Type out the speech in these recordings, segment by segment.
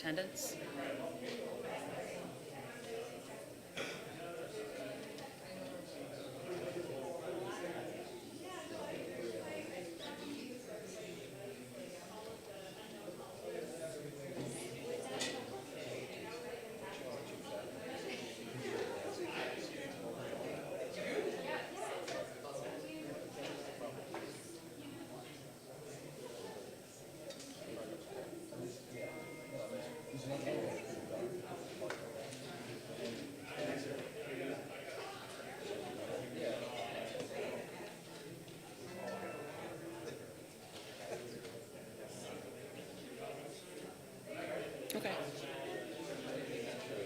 attendance? Okay.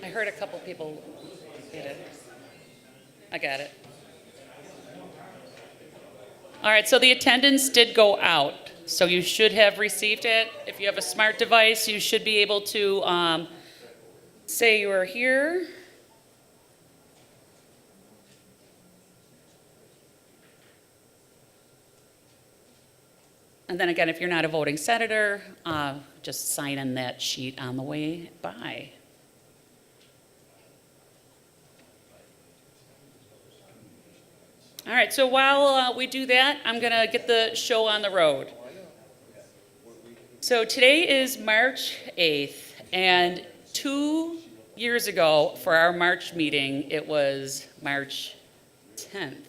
I heard a couple people get it. I got it. All right, so the attendance did go out, so you should have received it. If you have a smart device, you should be able to say you are here. And then again, if you're not a voting senator, just sign in that sheet on the way by. All right, so while we do that, I'm going to get the show on the road. So today is March 8th, and 2 years ago for our March meeting, it was March 10th.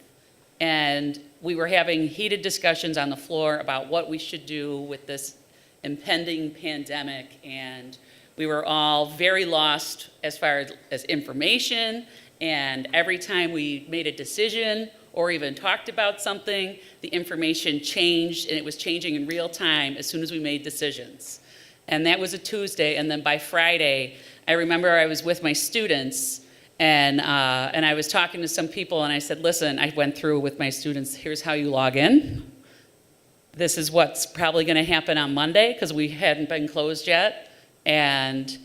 And we were having heated discussions on the floor about what we should do with this impending pandemic, and we were all very lost as far as information, and every time we made a decision or even talked about something, the information changed, and it was changing in real time as soon as we made decisions. And that was a Tuesday, and then by Friday, I remember I was with my students, and I was talking to some people, and I said, listen, I went through with my students, here's how you log in. This is what's probably gonna happen on Monday, because we hadn't been closed yet. And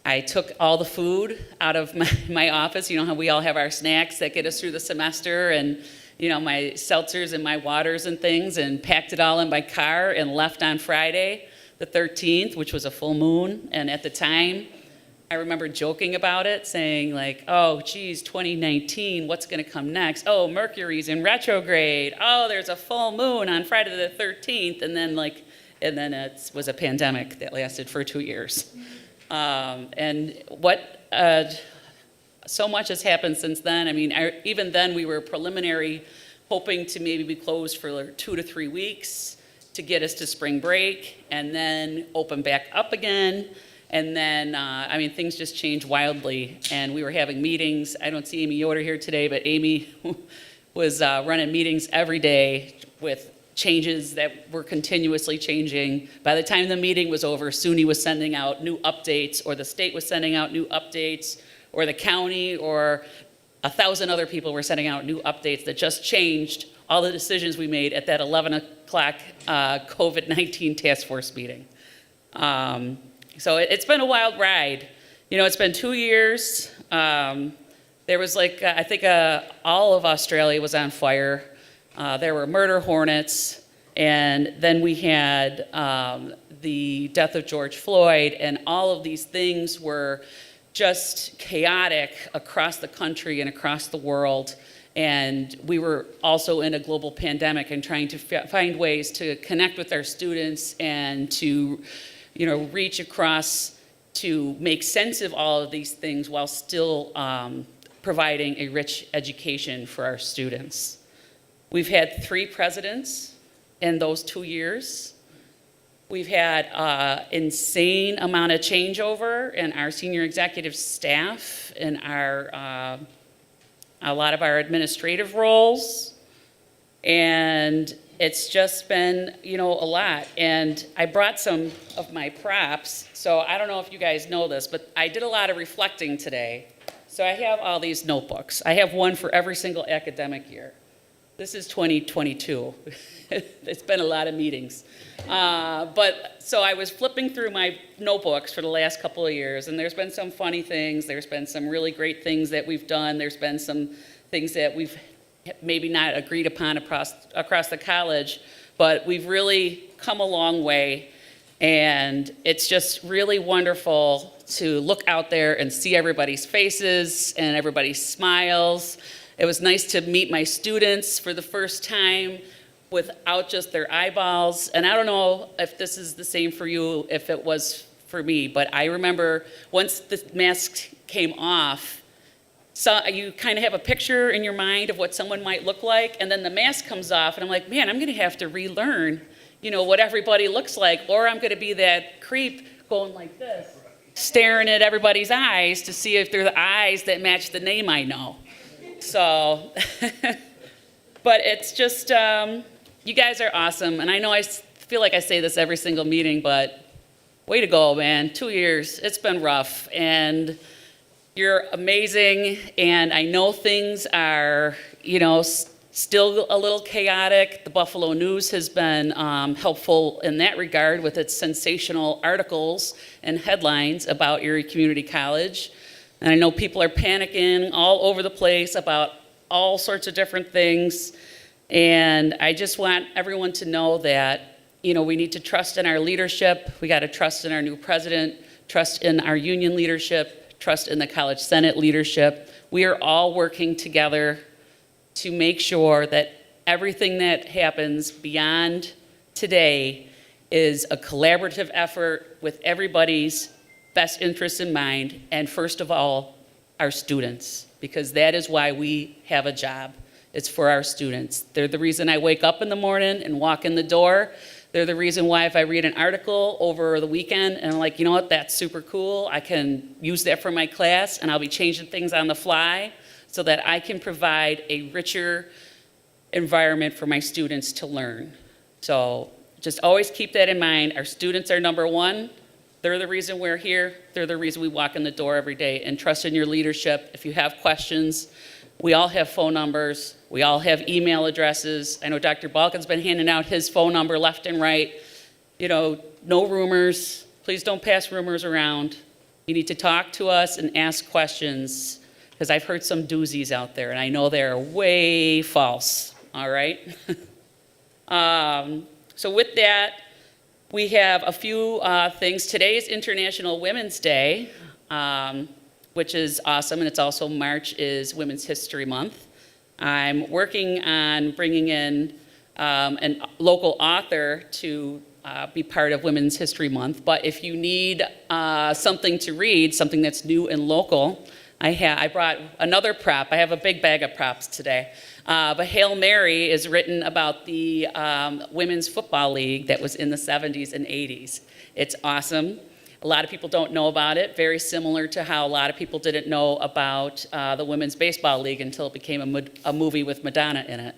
I took all the food out of my office. You know how we all have our snacks that get us through the semester, and you know, my seltzers and my waters and things, and packed it all in my car and left on Friday, the 13th, which was a full moon. And at the time, I remember joking about it, saying like, oh, geez, 2019, what's gonna come next? Oh, Mercury's in retrograde. Oh, there's a full moon on Friday the 13th. And then it was a pandemic that lasted for 2 years. So much has happened since then. I mean, even then we were preliminary, hoping to maybe be closed for like 2 to 3 weeks to get us to spring break, and then open back up again. And then, I mean, things just changed wildly, and we were having meetings. I don't see Amy Yoder here today, but Amy was running meetings every day with changes that were continuously changing. By the time the meeting was over, SUNY was sending out new updates, or the state was sending out new updates, or the county, or 1,000 other people were sending out new updates that just changed all the decisions we made at that 11 o'clock COVID-19 task force meeting. So it's been a wild ride. You know, it's been 2 years. There was like, I think all of Australia was on fire. There were murder hornets. And then we had the death of George Floyd, and all of these things were just chaotic across the country and across the world. And we were also in a global pandemic and trying to find ways to connect with our students and to, you know, reach across to make sense of all of these things while still providing a rich education for our students. We've had 3 presidents in those 2 years. We've had insane amount of changeover in our senior executive staff and a lot of our administrative roles. And it's just been, you know, a lot. And I brought some of my props. So I don't know if you guys know this, but I did a lot of reflecting today. So I have all these notebooks. I have one for every single academic year. This is 2022. It's been a lot of meetings. So I was flipping through my notebooks for the last couple of years, and there's been some funny things. There's been some really great things that we've done. There's been some things that we've maybe not agreed upon across the college, but we've really come a long way. And it's just really wonderful to look out there and see everybody's faces and everybody's smiles. It was nice to meet my students for the first time without just their eyeballs. And I don't know if this is the same for you, if it was for me, but I remember once the mask came off, so you kind of have a picture in your mind of what someone might look like, and then the mask comes off, and I'm like, man, I'm gonna have to relearn, what everybody looks like, or I'm gonna be that creep going like this, staring at everybody's eyes to see if they're the eyes that match the name I know. So, but it's just, you guys are awesome, and I know I feel like I say this every single meeting, but way to go, man. 2 years, it's been rough, and you're amazing, and I know things are, still a little chaotic. The Buffalo News has been helpful in that regard with its sensational articles and headlines about Erie Community College. And I know people are panicking all over the place about all sorts of different things. And I just want everyone to know that, we need to trust in our leadership. We got to trust in our new president, trust in our union leadership, trust in the College Senate leadership. We are all working together to make sure that everything that happens beyond today is a collaborative effort with everybody's best interests in mind, and first of all, our students, because that is why we have a job. It's for our students. They're the reason I wake up in the morning and walk in the door. They're the reason why if I read an article over the weekend and I'm like, you know what, that's super cool, I can use that for my class, and I'll be changing things on the fly so that I can provide a richer environment for my students to learn. So just always keep that in mind. Our students are number one. They're the reason we're here. They're the reason we walk in the door every day. And trust in your leadership. If you have questions, we all have phone numbers. We all have email addresses. I know Dr. Balkin's been handing out his phone number left and right. No rumors. Please don't pass rumors around. You need to talk to us and ask questions, because I've heard some doozies out there, and I know they're way false, all right? So with that, we have a few things. Today is International Women's Day, which is awesome, and it's also March is Women's History Month. I'm working on bringing in a local author to be part of Women's History Month, but if you need something to read, something that's new and local, I brought another prop. I have a big bag of props today. But Hail Mary is written about the Women's Football League that was in the 70s and 80s. It's awesome. A lot of people don't know about it, very similar to how a lot of people didn't know about the Women's Baseball League until it became a movie with Madonna in it.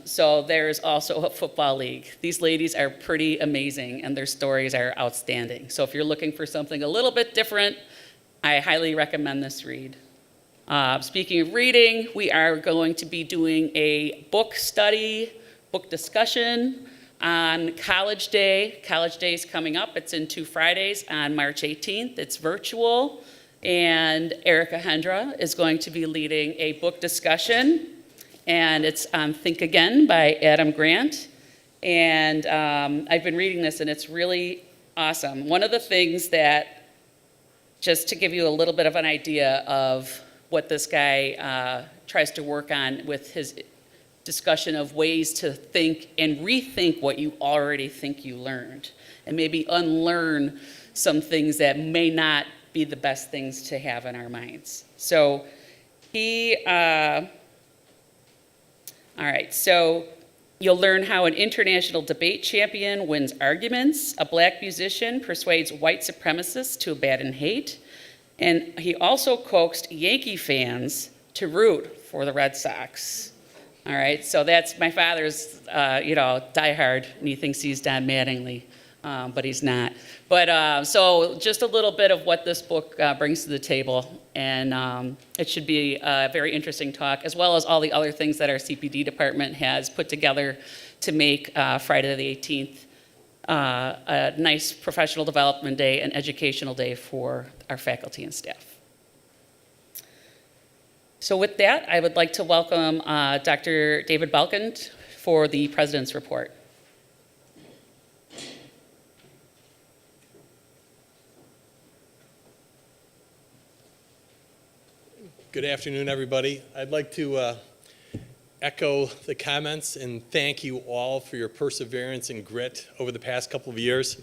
So there's also a football league. These ladies are pretty amazing, and their stories are outstanding. So if you're looking for something a little bit different, I highly recommend this read. Speaking of reading, we are going to be doing a book study, book discussion on College Day. College Day is coming up. It's in 2 Fridays on March 18th. It's virtual, and Erica Hendra is going to be leading a book discussion, and it's on Think Again by Adam Grant. And I've been reading this, and it's really awesome. One of the things that, just to give you a little bit of an idea of what this guy tries to work on with his discussion of ways to think and rethink what you already think you learned, and maybe unlearn some things that may not be the best things to have in our minds. So all right, so you'll learn how an international debate champion wins arguments, a black musician persuades white supremacists to abandon hate, and he also coaxed Yankee fans to root for the Red Sox. All right, so that's my father's, diehard, and he thinks he's Don Mattingly, but he's not. But so just a little bit of what this book brings to the table, and it should be a very interesting talk, as well as all the other things that our CPD department has put together to make Friday the 18th a nice professional development day and educational day for our faculty and staff. So with that, I would like to welcome Dr. David Balkin for the President's Report. Good afternoon, everybody. I'd like to echo the comments and thank you all for your perseverance and grit over the past couple of years.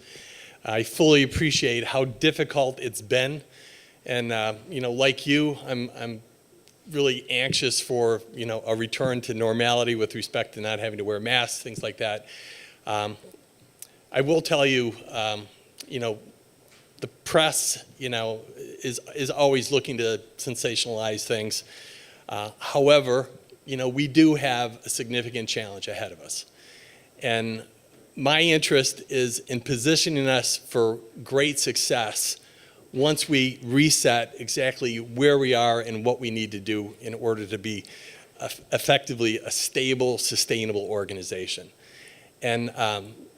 I fully appreciate how difficult it's been, and like you, I'm really anxious for a return to normality with respect to not having to wear masks, things like that. I will tell you, the press, is always looking to sensationalize things. However, we do have a significant challenge ahead of us. And my interest is in positioning us for great success once we reset exactly where we are and what we need to do in order to be effectively a stable, sustainable organization. And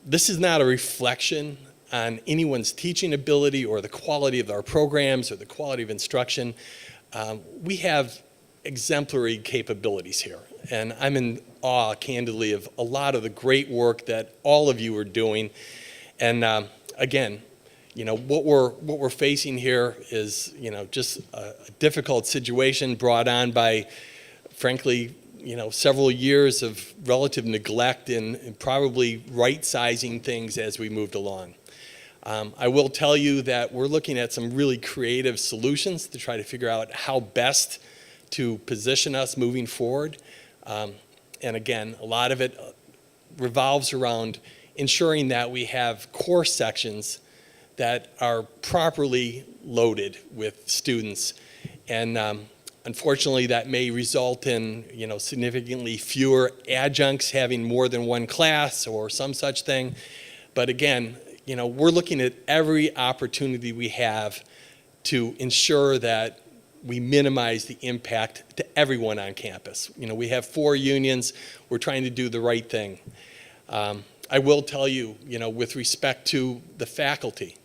this is not a reflection on anyone's teaching ability or the quality of our programs or the quality of instruction. We have exemplary capabilities here. And I'm in awe, candidly, of a lot of the great work that all of you are doing. And again, what we're facing here is, just a difficult situation brought on by, frankly, several years of relative neglect and probably right-sizing things as we moved along. I will tell you that we're looking at some really creative solutions to try to figure out how best to position us moving forward. And again, a lot of it revolves around ensuring that we have course sections that are properly loaded with students. And unfortunately, that may result in significantly fewer adjuncts having more than one class or some such thing. But again, we're looking at every opportunity we have to ensure that we minimize the impact to everyone on campus. We have 4 unions. We're trying to do the right thing. I will tell you, with respect to the faculty,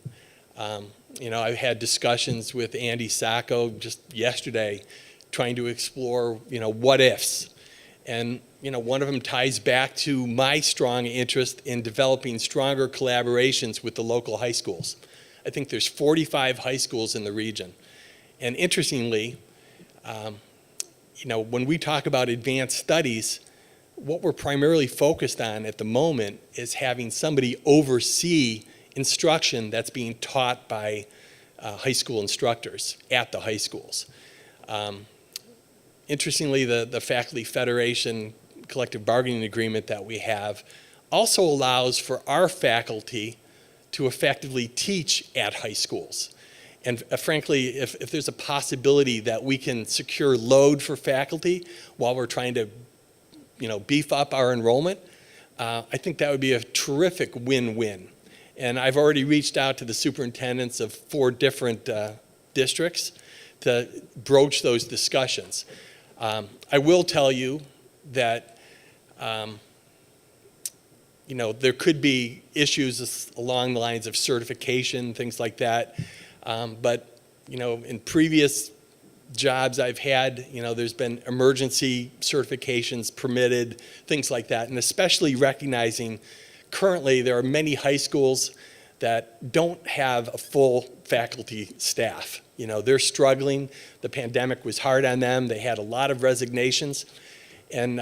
I've had discussions with Andy Sacco just yesterday trying to explore, what ifs. And, one of them ties back to my strong interest in developing stronger collaborations with the local high schools. I think there's 45 high schools in the region. And interestingly, when we talk about advanced studies, what we're primarily focused on at the moment is having somebody oversee instruction that's being taught by high school instructors at the high schools. Interestingly, the Faculty Federation collective bargaining agreement that we have also allows for our faculty to effectively teach at high schools. And frankly, if there's a possibility that we can secure load for faculty while we're trying to beef up our enrollment, I think that would be a terrific win-win. And I've already reached out to the superintendents of 4 different districts to broach those discussions. I will tell you that there could be issues along the lines of certification, things like that. But in previous jobs I've had, there's been emergency certifications permitted, things like that. And especially recognizing currently there are many high schools that don't have a full faculty staff. They're struggling. The pandemic was hard on them. They had a lot of resignations. And,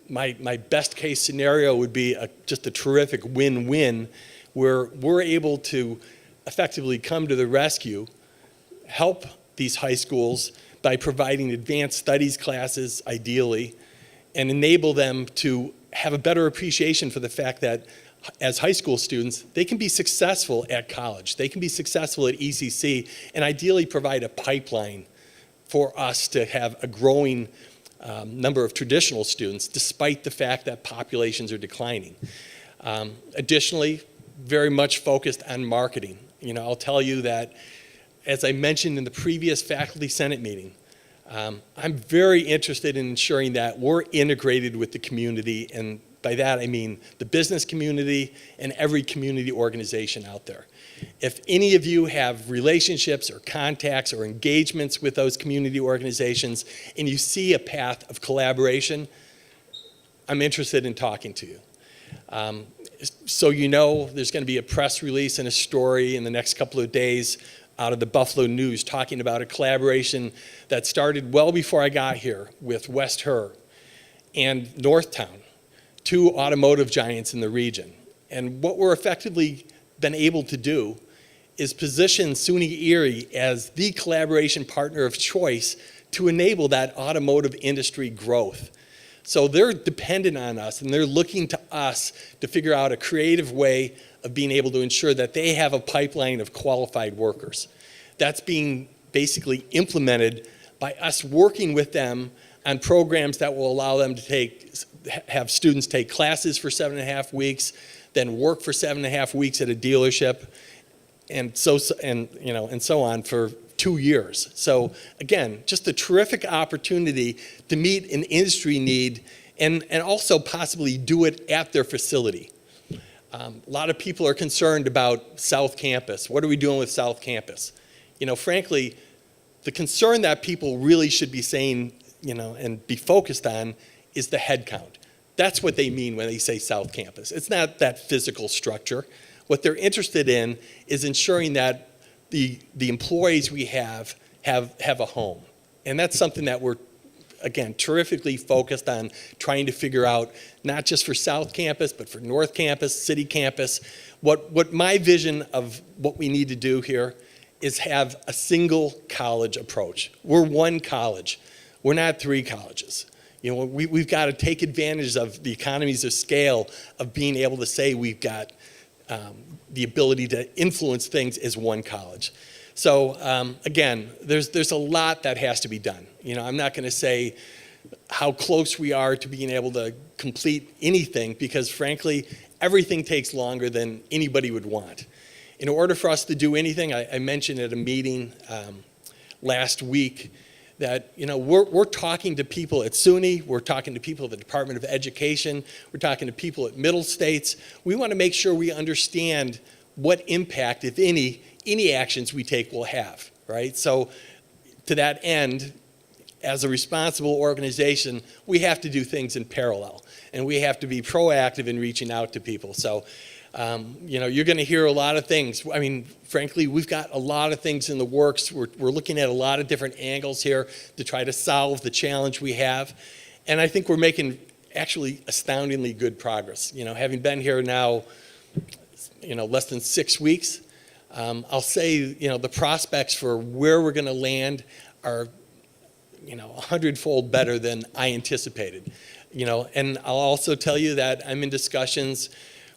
my best case scenario would be just a terrific win-win where we're able to effectively come to the rescue, help these high schools by providing advanced studies classes, ideally, and enable them to have a better appreciation for the fact that as high school students, they can be successful at college. They can be successful at ECC and ideally provide a pipeline for us to have a growing number of traditional students despite the fact that populations are declining. Additionally, very much focused on marketing. I'll tell you that, as I mentioned in the previous Faculty Senate meeting, I'm very interested in ensuring that we're integrated with the community, and by that I mean the business community and every community organization out there. If any of you have relationships or contacts or engagements with those community organizations and you see a path of collaboration, I'm interested in talking to you. So there's going to be a press release and a story in the next couple of days out of the Buffalo News talking about a collaboration that started well before I got here with West Her and Northtown, two automotive giants in the region. And what we're effectively been able to do is position SUNY Erie as the collaboration partner of choice to enable that automotive industry growth. So they're dependent on us, and they're looking to us to figure out a creative way of being able to ensure that they have a pipeline of qualified workers. That's being basically implemented by us working with them on programs that will allow them to have students take classes for 7.5 weeks, then work for 7.5 weeks at a dealership, and so on for 2 years. So again, just a terrific opportunity to meet an industry need and also possibly do it at their facility. A lot of people are concerned about South Campus. What are we doing with South Campus? Frankly, the concern that people really should be saying, and be focused on is the head count. That's what they mean when they say South Campus. It's not that physical structure. What they're interested in is ensuring that the employees we have a home. And that's something that we're, again, terrifically focused on trying to figure out, not just for South Campus, but for North Campus, City Campus. What my vision of what we need to do here is have a single college approach. We're one college. We're not 3 colleges. We've got to take advantage of the economies of scale of being able to say we've got the ability to influence things as one college. So again, there's a lot that has to be done. I'm not going to say how close we are to being able to complete anything because frankly, everything takes longer than anybody would want. In order for us to do anything, I mentioned at a meeting last week that we're talking to people at SUNY, we're talking to people at the Department of Education, we're talking to people at Middle States. We want to make sure we understand what impact, if any actions we take will have, right? So to that end, as a responsible organization, we have to do things in parallel, and we have to be proactive in reaching out to people. So you're going to hear a lot of things. I mean, frankly, we've got a lot of things in the works. We're looking at a lot of different angles here to try to solve the challenge we have. And I think we're making actually astoundingly good progress. Having been here now, less than 6 weeks, I'll say, the prospects for where we're going to land are, 100-fold better than I anticipated. And I'll also tell you that I'm in discussions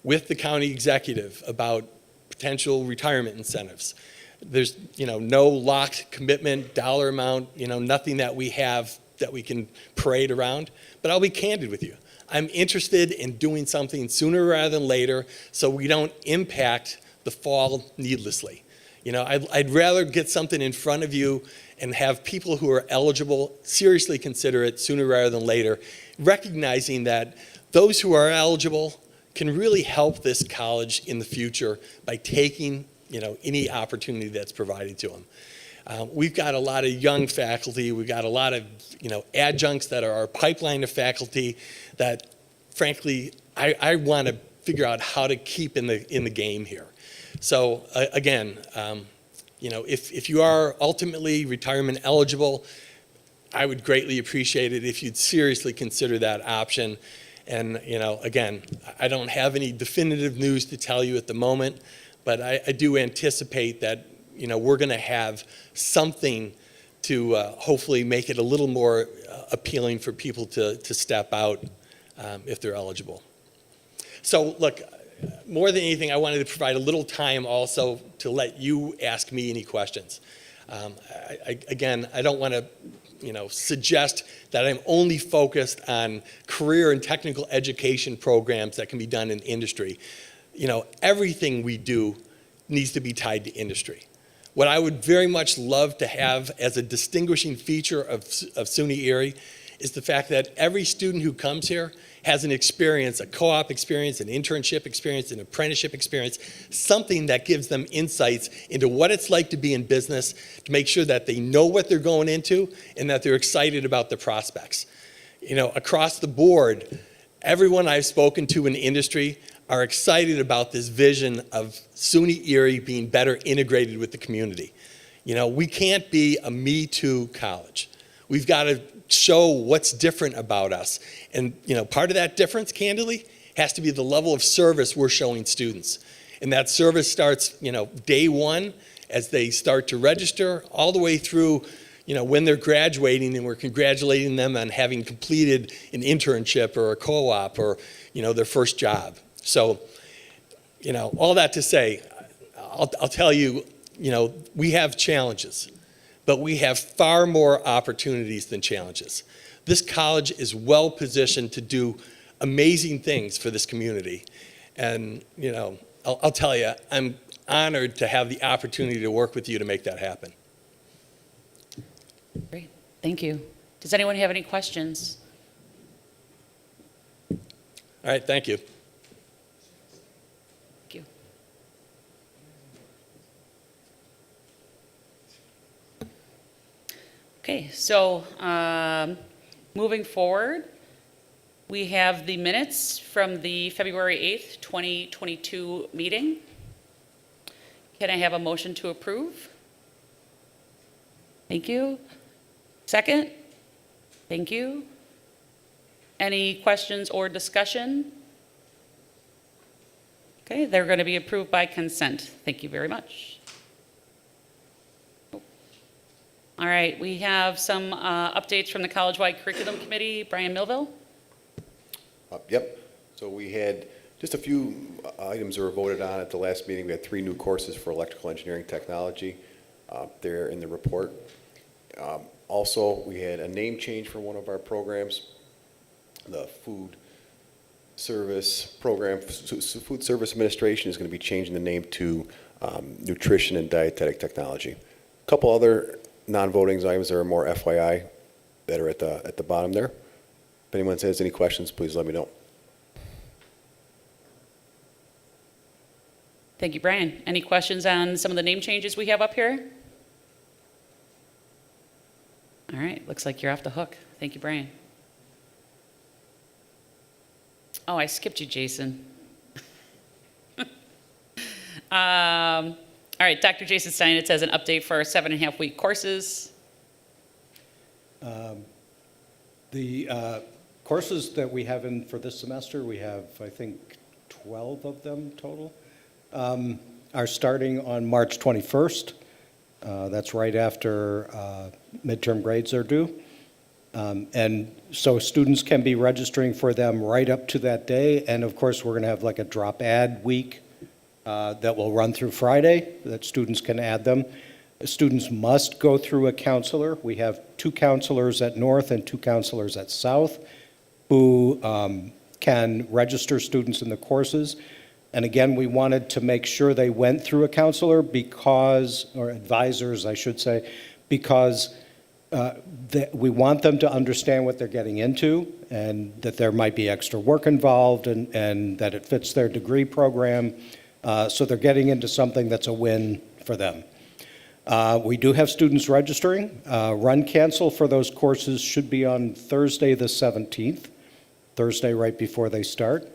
with the county executive about potential retirement incentives. There's, no locked commitment, dollar amount, nothing that we have that we can parade around. But I'll be candid with you. I'm interested in doing something sooner rather than later so we don't impact the fall needlessly. I'd rather get something in front of you and have people who are eligible seriously consider it sooner rather than later, recognizing that those who are eligible can really help this college in the future by taking, any opportunity that's provided to them. We've got a lot of young faculty. We've got a lot of, adjuncts that are our pipeline of faculty that, frankly, I want to figure out how to keep in the game here. So again, if you are ultimately retirement eligible, I would greatly appreciate it if you'd seriously consider that option. And, again, I don't have any definitive news to tell you at the moment, but I do anticipate that, we're going to have something to hopefully make it a little more appealing for people to step out if they're eligible. So, look, more than anything, I wanted to provide a little time also to let you ask me any questions. Again, I don't want to suggest that I'm only focused on career and technical education programs that can be done in industry. Everything we do needs to be tied to industry. What I would very much love to have as a distinguishing feature of SUNY Erie is the fact that every student who comes here has an experience, a co-op experience, an internship experience, an apprenticeship experience, something that gives them insights into what it's like to be in business, to make sure that they know what they're going into and that they're excited about the prospects. Across the board, everyone I've spoken to in the industry are excited about this vision of SUNY Erie being better integrated with the community. You know, we can't be a Me Too college. We've got to show what's different about us. And, you know, part of that difference, candidly, has to be the level of service we're showing students. And that service starts, you know, day one as they start to register, all the way through, you know, when they're graduating, and we're congratulating them on having completed an internship or a co-op or, you know, their first job. So, you know, all that to say, I'll tell you, you know, we have challenges, but we have far more opportunities than challenges. This college is well positioned to do amazing things for this community. And, you know, I'll tell you, I'm honored to have the opportunity to work with you to make that happen. Great, thank you. Does anyone have any questions? All right, thank you. Thank you. Okay, so moving forward, we have the minutes from the February 8th, 2022 meeting. Can I have a motion to approve? Thank you. Second? Thank you. Any questions or discussion? Okay, they're going to be approved by consent. Thank you very much. All right, we have some updates from the College-Wide Curriculum Committee. Brian Millville? Yep. So we had just a few items that were voted on at the last meeting. We had 3 new courses for electrical engineering technology. They're in the report. Also, we had a name change for one of our programs. The food service program, Food Service Administration, is going to be changing the name to Nutrition and Dietetic Technology. A couple other non-voting items that are more FYI that are at the bottom there. If anyone has any questions, please let me know. Thank you, Brian. Any questions on some of the name changes we have up here? All right, looks like you're off the hook. Thank you, Brian. Oh, I skipped you, Jason. All right, Dr. Jason Steinitz has an update for our 7.5-week courses. The courses that we have in for this semester, we have, I think, 12 of them total, are starting on March 21st. That's right after midterm grades are due. And so students can be registering for them right up to that day. And of course, we're going to have like a drop add week that will run through Friday that students can add them. Students must go through a counselor. We have 2 counselors at North and 2 counselors at South who can register students in the courses. And again, we wanted to make sure they went through a counselor because, or advisors, I should say, because we want them to understand what they're getting into and that there might be extra work involved and that it fits their degree program. So they're getting into something that's a win for them. We do have students registering. Run cancel for those courses should be on Thursday the 17th, Thursday right before they start.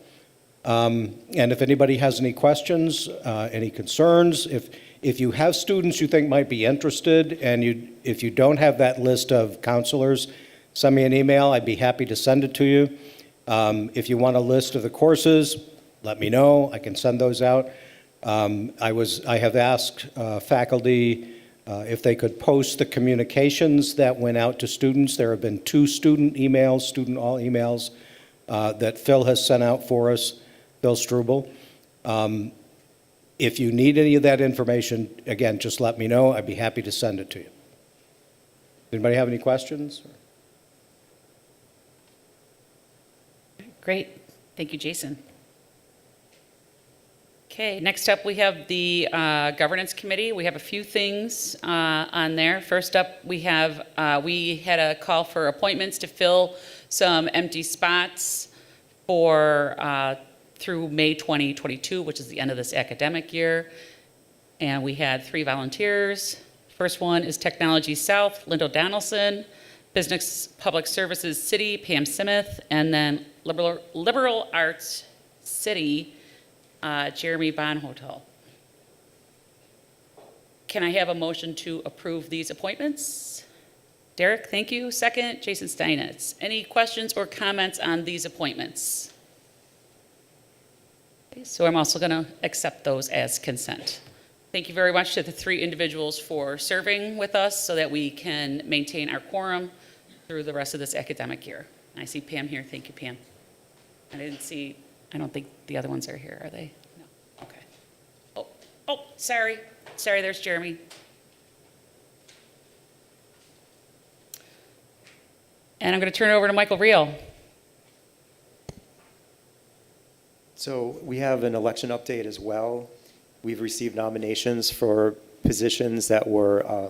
And if anybody has any questions, any concerns, if you have students you think might be interested and if you don't have that list of counselors, send me an email. I'd be happy to send it to you. If you want a list of the courses, let me know. I can send those out. I have asked faculty if they could post the communications that went out to students. There have been 2 student emails, student all emails, that Phil has sent out for us, Phil Struble. If you need any of that information, again, just let me know. I'd be happy to send it to you. Anybody have any questions? Great. Thank you, Jason. Okay, next up we have the Governance Committee. We have a few things on there. First up, we had a call for appointments to fill some empty spots for through May 2022, which is the end of this academic year. And we had 3 volunteers. First one is Technology South, Linda Donaldson, Business Public Services City, Pam Simith, and then Liberal Arts City, Jeremy Bonhotel. Can I have a motion to approve these appointments? Derek, thank you. Second, Jason Steinitz. Any questions or comments on these appointments? Okay, so I'm also going to accept those as consent. Thank you very much to the three individuals for serving with us so that we can maintain our quorum through the rest of this academic year. I see Pam here. Thank you, Pam. I don't think the other ones are here, are they? No. Okay. Oh, sorry. Sorry, there's Jeremy. And I'm going to turn it over to Michael Reel. So we have an election update as well. We've received nominations for positions that were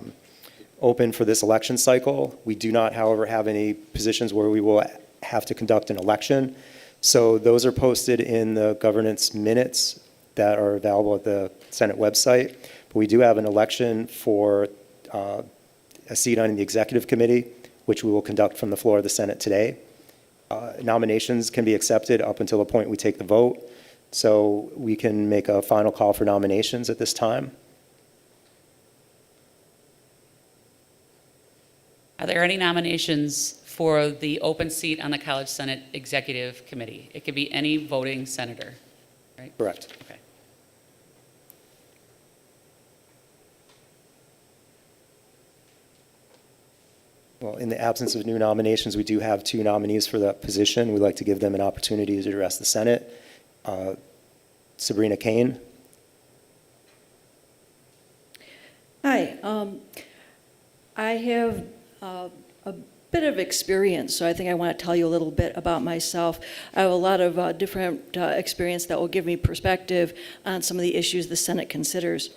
open for this election cycle. We do not, however, have any positions where we will have to conduct an election. So those are posted in the governance minutes that are available at the Senate website. But we do have an election for a seat on the executive committee, which we will conduct from the floor of the Senate today. Nominations can be accepted up until the point we take the vote. So we can make a final call for nominations at this time. Are there any nominations for the open seat on the College Senate Executive Committee? It could be any voting senator, right? Correct. Okay. Well, in the absence of new nominations, we do have two nominees for that position. We'd like to give them an opportunity to address the Senate. Sabrina Kane. Hi, I have a bit of experience, so I think I want to tell you a little bit about myself. I have a lot of different experience that will give me perspective on some of the issues the Senate considers.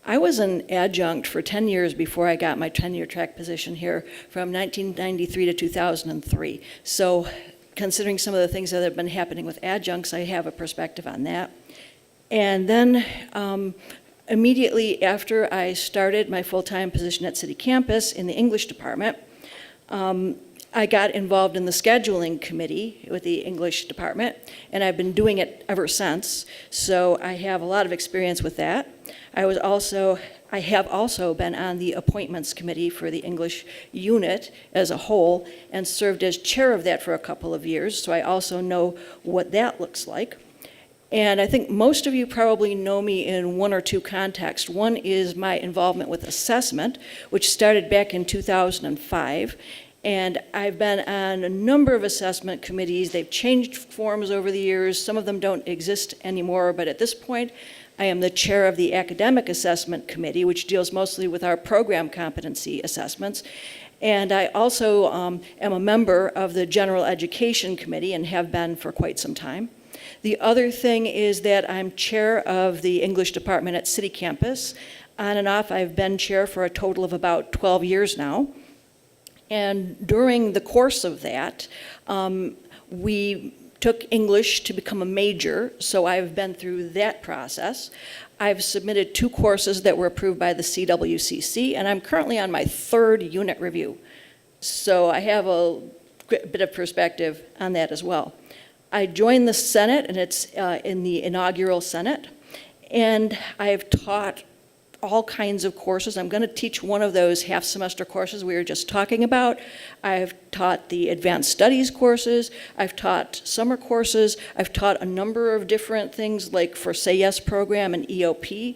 I was an adjunct for 10 years before I got my tenure track position here from 1993 to 2003. So considering some of the things that have been happening with adjuncts, I have a perspective on that. And then immediately after I started my full-time position at City Campus in the English department, I got involved in the scheduling committee with the English department, and I've been doing it ever since. So I have a lot of experience with that. I have also been on the appointments committee for the English unit as a whole and served as chair of that for a couple of years. So I also know what that looks like. And I think most of you probably know me in one or two contexts. One is my involvement with assessment, which started back in 2005. And I've been on a number of assessment committees. They've changed forms over the years. Some of them don't exist anymore, but at this point, I am the chair of the Academic Assessment Committee, which deals mostly with our program competency assessments. And I also am a member of the General Education Committee and have been for quite some time. The other thing is that I'm chair of the English department at City Campus. On and off, I've been chair for a total of about 12 years now. And during the course of that, we took English to become a major, so I've been through that process. I've submitted 2 courses that were approved by the CWCC, and I'm currently on my 3rd unit review. So I have a bit of perspective on that as well. I joined the Senate, and it's in the inaugural Senate, and I've taught all kinds of courses. I'm going to teach one of those half-semester courses we were just talking about. I've taught the advanced studies courses. I've taught summer courses. I've taught a number of different things like for Say Yes program and EOP.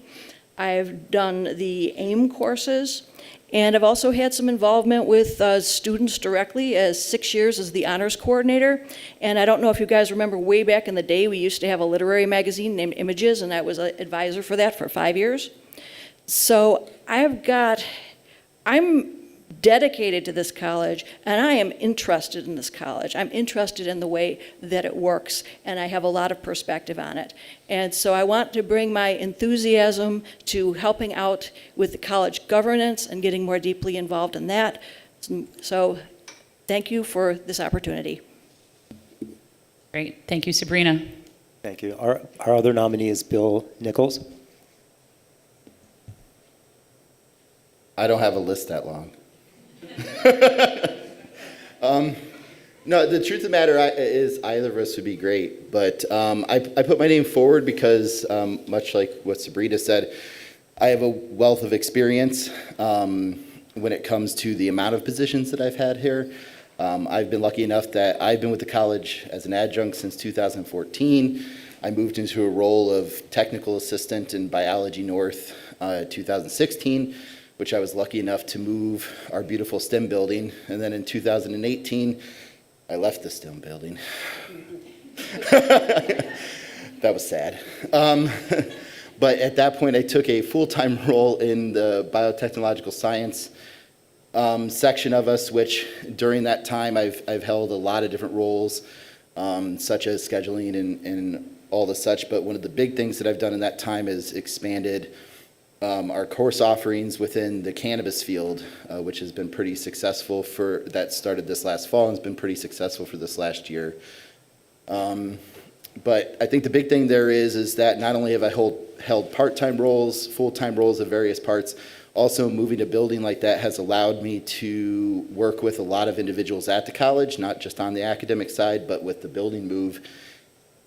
I've done the AIM courses. And I've also had some involvement with students directly as 6 years as the honors coordinator. And I don't know if you guys remember way back in the day, we used to have a literary magazine named Images, and I was an advisor for that for 5 years. So I'm dedicated to this college, and I am interested in this college. I'm interested in the way that it works, and I have a lot of perspective on it. And so I want to bring my enthusiasm to helping out with the college governance and getting more deeply involved in that. So thank you for this opportunity. Great. Thank you, Sabrina. Thank you. Our other nominee is Bill Nichols. I don't have a list that long. No, the truth of the matter is either of us would be great, but I put my name forward because, much like what Sabrina said, I have a wealth of experience when it comes to the amount of positions that I've had here. I've been lucky enough that I've been with the college as an adjunct since 2014. I moved into a role of technical assistant in Biology North 2016, which I was lucky enough to move our beautiful STEM building. And then in 2018, I left the STEM building. That was sad. But at that point, I took a full-time role in the biotechnological science section of us, which during that time I've held a lot of different roles, such as scheduling and all the such. But one of the big things that I've done in that time is expanded our course offerings within the cannabis field, which has been pretty successful that started this last fall and has been pretty successful for this last year. But I think the big thing there is that not only have I held part-time roles, full-time roles of various parts, also moving a building like that has allowed me to work with a lot of individuals at the college, not just on the academic side, but with the building move,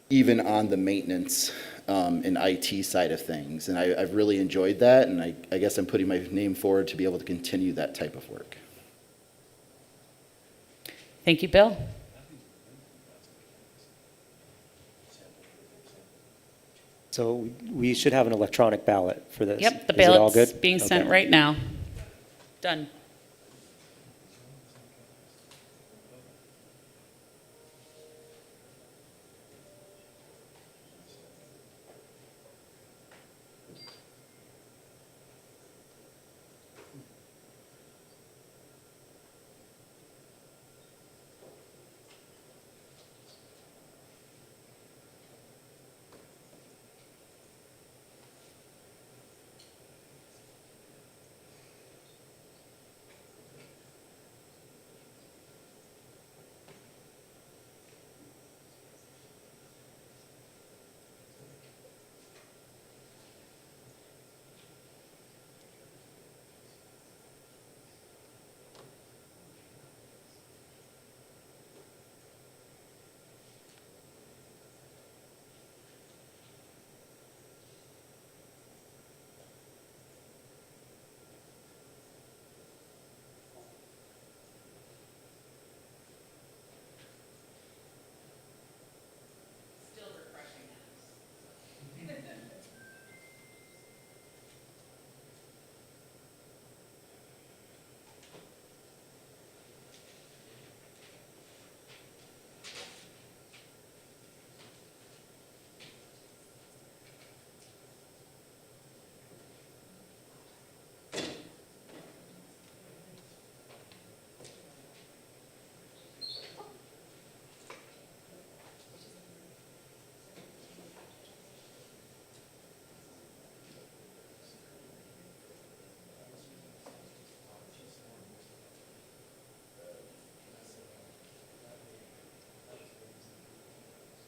even on the maintenance and IT side of things. And I've really enjoyed that, and I guess I'm putting my name forward to be able to continue that type of work. Thank you, Bill. So we should have an electronic ballot for this. Yep, the Is it all ballot's good? being sent Okay. right now. Done.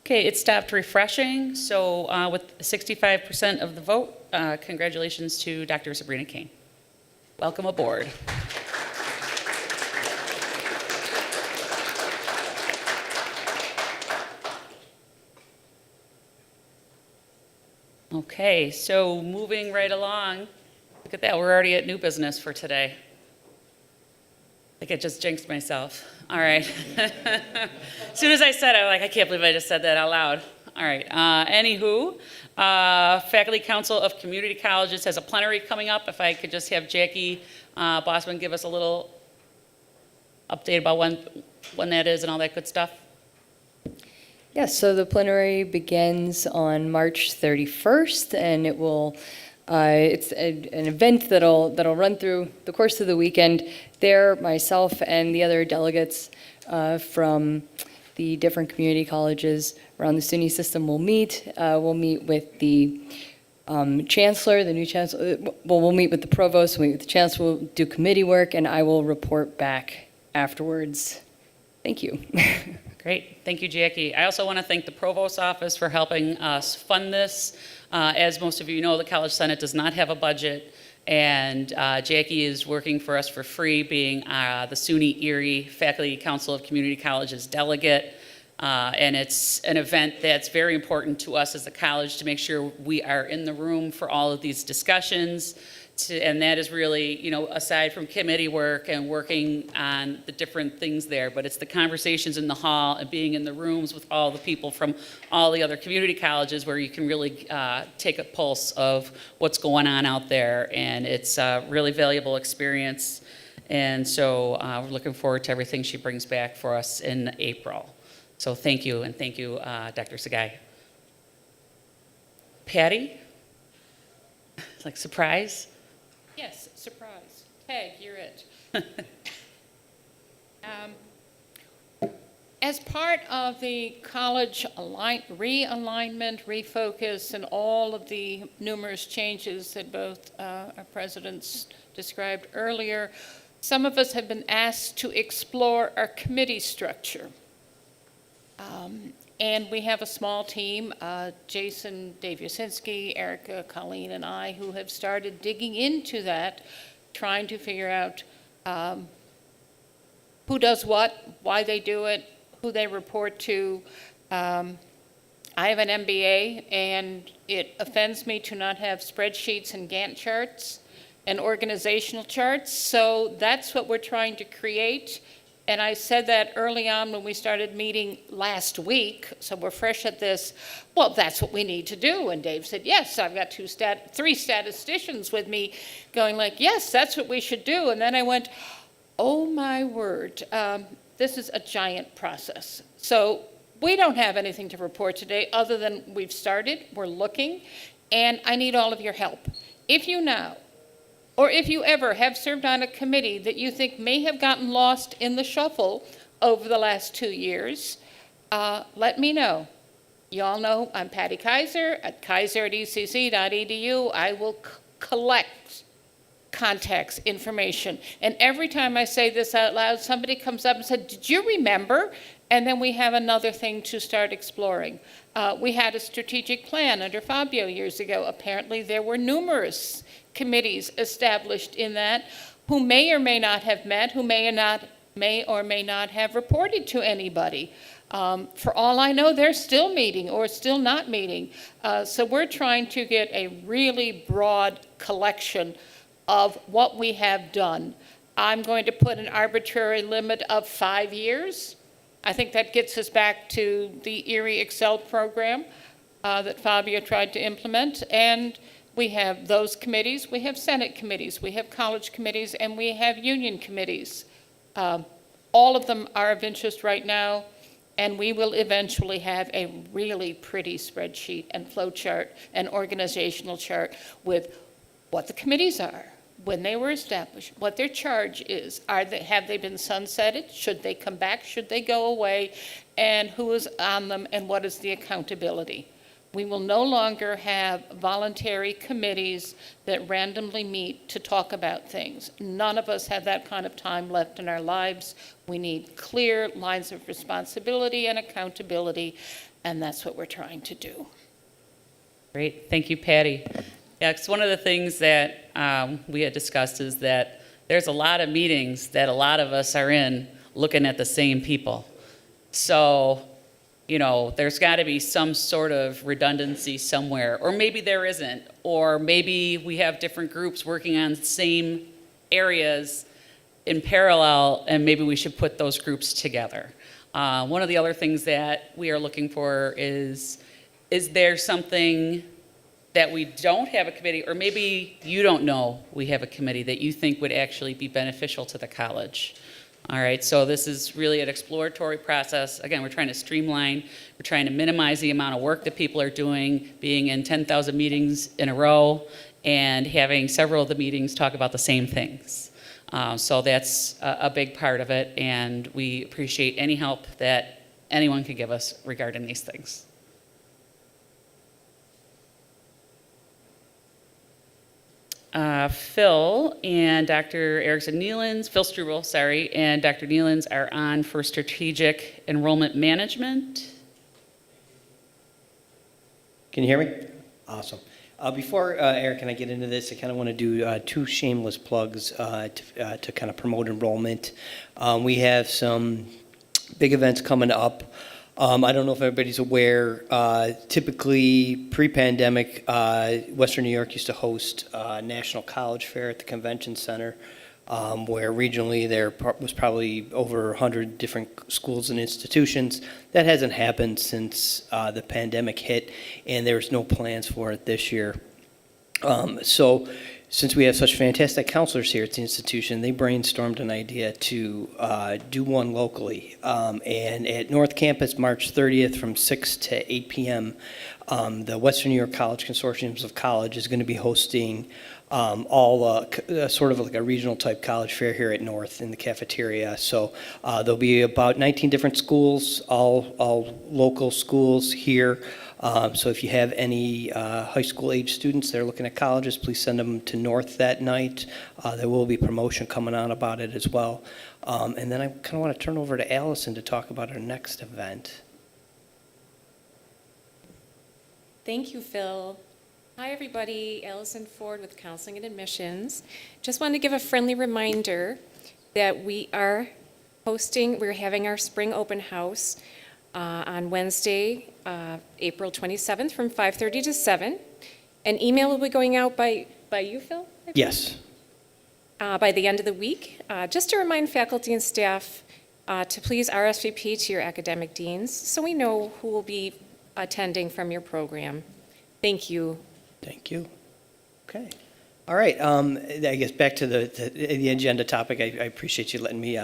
Okay, it stopped refreshing, so with 65% of the vote, congratulations to Dr. Sabrina Kane. Welcome aboard. Okay, so moving right along, look at that, we're already at new business for today. I think I just jinxed myself. All right. As soon as I said it, I'm like, I can't believe I just said that out loud. All right. Anywho, Faculty Council of Community Colleges has a plenary coming up. If I could just have Jackie Bossman give us a little update about when that is and all that good stuff. Yes, so the plenary begins on March 31st, and it will, it's an event that'll run through the course of the weekend. There, myself and the other delegates from the different community colleges around the SUNY system will meet. We'll meet with the chancellor, the new chancellor. Well, we'll meet with the provost, we'll meet with the chancellor, we'll do committee work, and I will report back afterwards. Thank you. Great. Thank you, Jackie. I also want to thank the Provost's office for helping us fund this. As most of you know, the College Senate does not have a budget, And Jackie is working for us for free, being the SUNY Erie Faculty Council of Community Colleges delegate. And it's an event that's very important to us as a college to make sure we are in the room for all of these discussions. And that is really, you know, aside from committee work and working on the different things there, but it's the conversations in the hall and being in the rooms with all the people from all the other community colleges where you can really take a pulse of what's going on out there. And it's a really valuable experience. And so we're looking forward to everything she brings back for us in April. So thank you, and thank you, Dr. Sagai. Patty? Like surprise? Yes, surprise. Peg, you're it. As part of the college realignment, refocus, and all of the numerous changes that both our presidents described earlier, some of us have been asked to explore our committee structure. And we have a small team, Jason, Dave Yasinski, Erica, Colleen, and I, who have started digging into that, trying to figure out who does what, why they do it, who they report to. I have an MBA, and it offends me to not have spreadsheets and Gantt charts and organizational charts. So that's what we're trying to create. And I said that early on when we started meeting last week, so we're fresh at this. Well, that's what we need to do. And Dave said, yes. I've got three statisticians with me going like, yes, that's what we should do. And then I went, oh my word, this is a giant process. So we don't have anything to report today other than we've started, we're looking, and I need all of your help. If you know, or if you ever have served on a committee that you think may have gotten lost in the shuffle over the last 2 years, let me know. You all know I'm Patty Kaiser at kaiser@ecc.edu. I will collect contacts, information. And every time I say this out loud, somebody comes up and said, did you remember? And then we have another thing to start exploring. We had a strategic plan under Fabio years ago. Apparently there were numerous committees established in that who may or may not have met, who may or may not have reported to anybody. For all I know, they're still meeting or still not meeting. So we're trying to get a really broad collection of what we have done. I'm going to put an arbitrary limit of 5 years. I think that gets us back to the Erie Excel program that Fabio tried to implement. And we have those committees, we have Senate committees, we have college committees, and we have union committees. All of them are of interest right now, and we will eventually have a really pretty spreadsheet and flow chart and organizational chart with what the committees are, when they were established, what their charge is, have they been sunsetted, should they come back, should they go away, and who is on them, and what is the accountability. We will no longer have voluntary committees that randomly meet to talk about things. None of us have that kind of time left in our lives. We need clear lines of responsibility and accountability, and that's what we're trying to do. Great, thank you, Patty. Yeah, 'cause one of the things that we had discussed is that there's a lot of meetings that a lot of us are in looking at the same people. So, you know, there's got to be some sort of redundancy somewhere, or maybe there isn't, or maybe we have different groups working on the same areas in parallel, and maybe we should put those groups together. One of the other things that we are looking for is there something that we don't have a committee, or maybe you don't know we have a committee that you think would actually be beneficial to the college? All right, so this is really an exploratory process. Again, we're trying to streamline, we're trying to minimize the amount of work that people are doing, being in 10,000 meetings in a row, and having several of the meetings talk about the same things. So that's a big part of it, and we appreciate any help that anyone can give us regarding these things. Phil and Dr. Erickson Nealons, Phil Struble, sorry, and Dr. Nealons are on for strategic enrollment management. Can you hear me? Awesome. Before Eric and I get into this, I kind of want to do two shameless plugs to kind of promote enrollment. We have some big events coming up. I don't know if everybody's aware, typically pre-pandemic, Western New York used to host a National College Fair at the Convention Center, where regionally there was probably over 100 different schools and institutions. That hasn't happened since the pandemic hit, and there's no plans for it this year. So since we have such fantastic counselors here at the institution, they brainstormed an idea to do one locally. And at North Campus, March 30th from 6 to 8 p.m., the Western New York College Consortiums of College is going to be hosting sort of like a regional type college fair here at North in the cafeteria. So there'll be about 19 different schools, all local schools here. So if you have any high school age students that are looking at colleges, please send them to North that night. There will be promotion coming on about it as well. And then I kind of want to turn over to Allison to talk about our next event. Thank you, Phil. Hi, everybody. Allison Ford with Counseling and Admissions. Just wanted to give a friendly reminder that we're having our spring open house on Wednesday, April 27th from 5:30 to 7. An email will be going out by you, Phil? Yes. By the end of the week, just to remind faculty and staff to please RSVP to your academic deans so we know who will be attending from your program. Thank you. Thank you. Okay. All right. I guess back to the agenda topic. I appreciate you letting me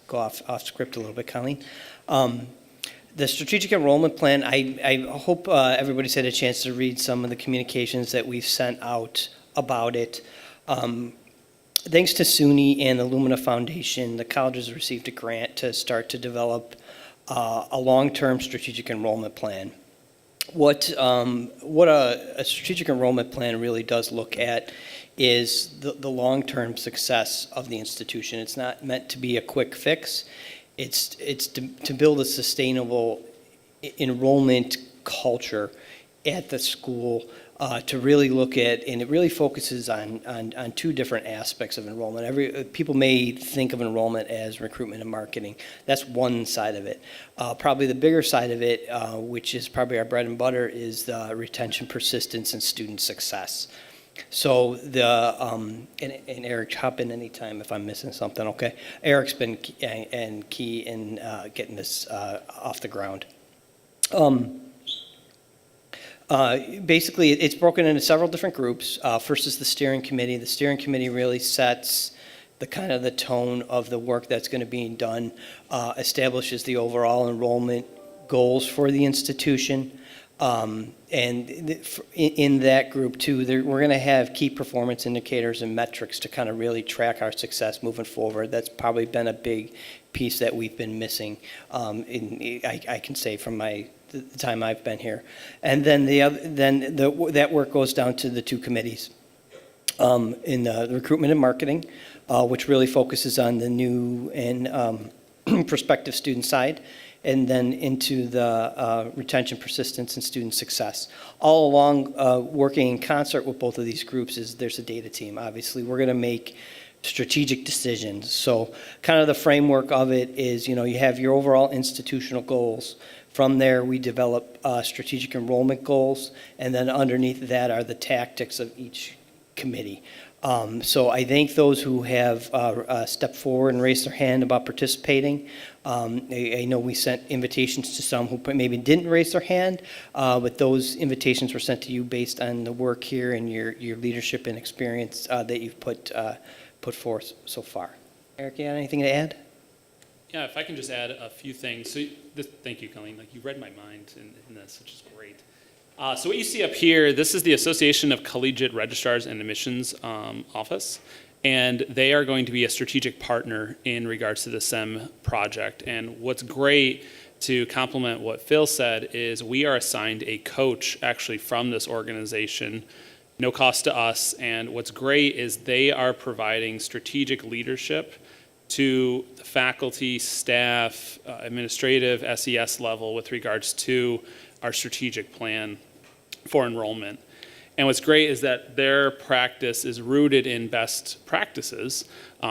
go off script a little bit, Colleen. The strategic enrollment plan, I hope everybody's had a chance to read some of the communications that we've sent out about it. Thanks to SUNY and the Lumina Foundation, the college has received a grant to start to develop a long-term strategic enrollment plan. What a strategic enrollment plan really does look at is the long-term success of the institution. It's not meant to be a quick fix. It's to build a sustainable enrollment culture at the school, to really look at, and it really focuses on two different aspects of enrollment. People may think of enrollment as recruitment and marketing. That's one side of it. Probably the bigger side of it, which is probably our bread and butter, is the retention, persistence, and student success. So and Eric, hop in anytime if I'm missing something, okay? Eric's been key in getting this off the ground. Basically, it's broken into several different groups. First is the steering committee. The steering committee really sets the kind of the tone of the work that's going to be done, establishes the overall enrollment goals for the institution. And in that group, too, we're going to have key performance indicators and metrics to kind of really track our success moving forward. That's probably been a big piece that we've been missing, I can say from the time I've been here. And then that work goes down to the two committees. In the recruitment and marketing, which really focuses on the new and prospective student side, and then into the retention, persistence, and student success. All along, working in concert with both of these groups there's a data team. Obviously, we're going to make strategic decisions. So kind of the framework of it is, you have your overall institutional goals. From there, we develop strategic enrollment goals, and then underneath that are the tactics of each committee. So I thank those who have stepped forward and raised their hand about participating. I know we sent invitations to some who maybe didn't raise their hand, but those invitations were sent to you based on the work here and your leadership and experience that you've put forth so far. Eric, you got anything to add? Yeah, if I can just add a few things. So thank you, Colleen. You read my mind in this, which is great. So what you see up here, this is the Association of Collegiate Registrars and Admissions office, and they are going to be a strategic partner in regards to the SEM project. And what's great, to complement what Phil said, is we are assigned a coach actually from this organization, no cost to us. And what's great is they are providing strategic leadership to the faculty, staff, administrative, SES level with regards to our strategic plan for enrollment. And what's great is that their practice is rooted in best practices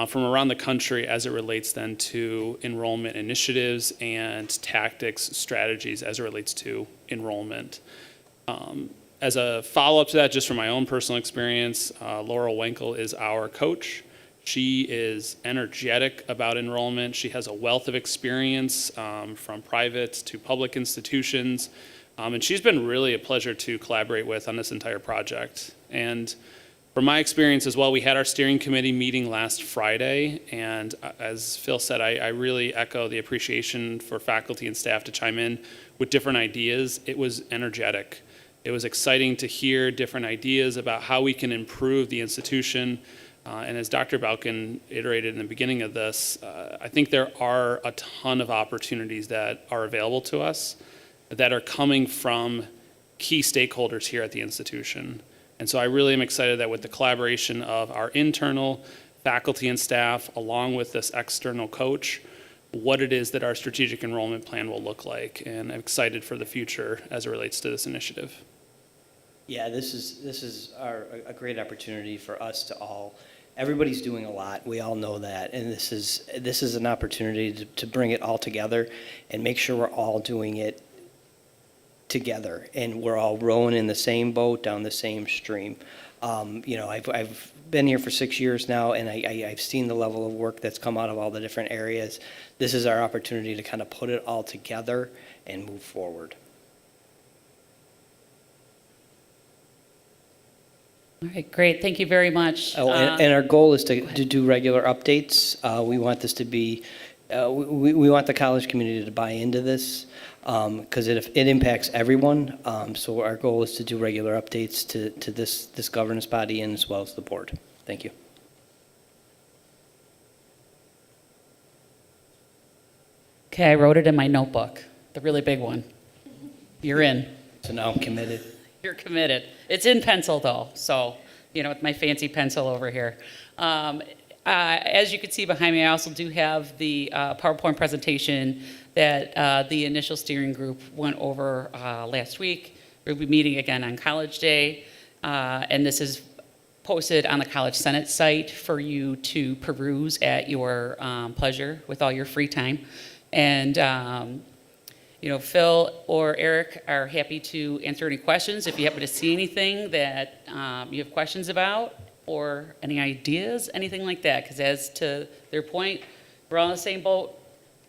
from around the country as it relates then to enrollment initiatives and tactics, strategies as it relates to enrollment. As a follow-up to that, just from my own personal experience, Laurel Wenkel is our coach. She is energetic about enrollment. She has a wealth of experience from private to public institutions. And she's been really a pleasure to collaborate with on this entire project. And from my experience as well, we had our steering committee meeting last Friday. And as Phil said, I really echo the appreciation for faculty and staff to chime in with different ideas. It was energetic. It was exciting to hear different ideas about how we can improve the institution. And as Dr. Balkin iterated in the beginning of this, I think there are a ton of opportunities that are available to us that are coming from key stakeholders here at the institution. And so I really am excited that with the collaboration of our internal faculty and staff, along with this external coach, what it is that our strategic enrollment plan will look like. And I'm excited for the future as it relates to this initiative. Yeah, this is a great opportunity for us to all. Everybody's doing a lot. We all know that, and this is an opportunity to bring it all together and make sure we're all doing it together and we're all rowing in the same boat down the same stream. I've been here for 6 years now, and I've seen the level of work that's come out of all the different areas. This is our opportunity to kind of put it all together and move forward. All right, great. Thank you very much. Oh, and our goal is to do regular updates. We want this to be, we want the college community to buy into this because it impacts everyone. So our goal is to do regular updates to this governance body and as well as the board. Thank you. Okay, I wrote it in my notebook, the really big one. You're in. So now I'm committed. You're committed. It's in pencil though, so, with my fancy pencil over here. As you can see behind me, I also do have the PowerPoint presentation that the initial steering group went over last week. We'll be meeting again on College Day, and this is posted on the College Senate site for you to peruse at your pleasure with all your free time. And Phil or Eric are happy to answer any questions if you happen to see anything that you have questions about or any ideas, anything like that. Because as to their point, we're all in the same boat,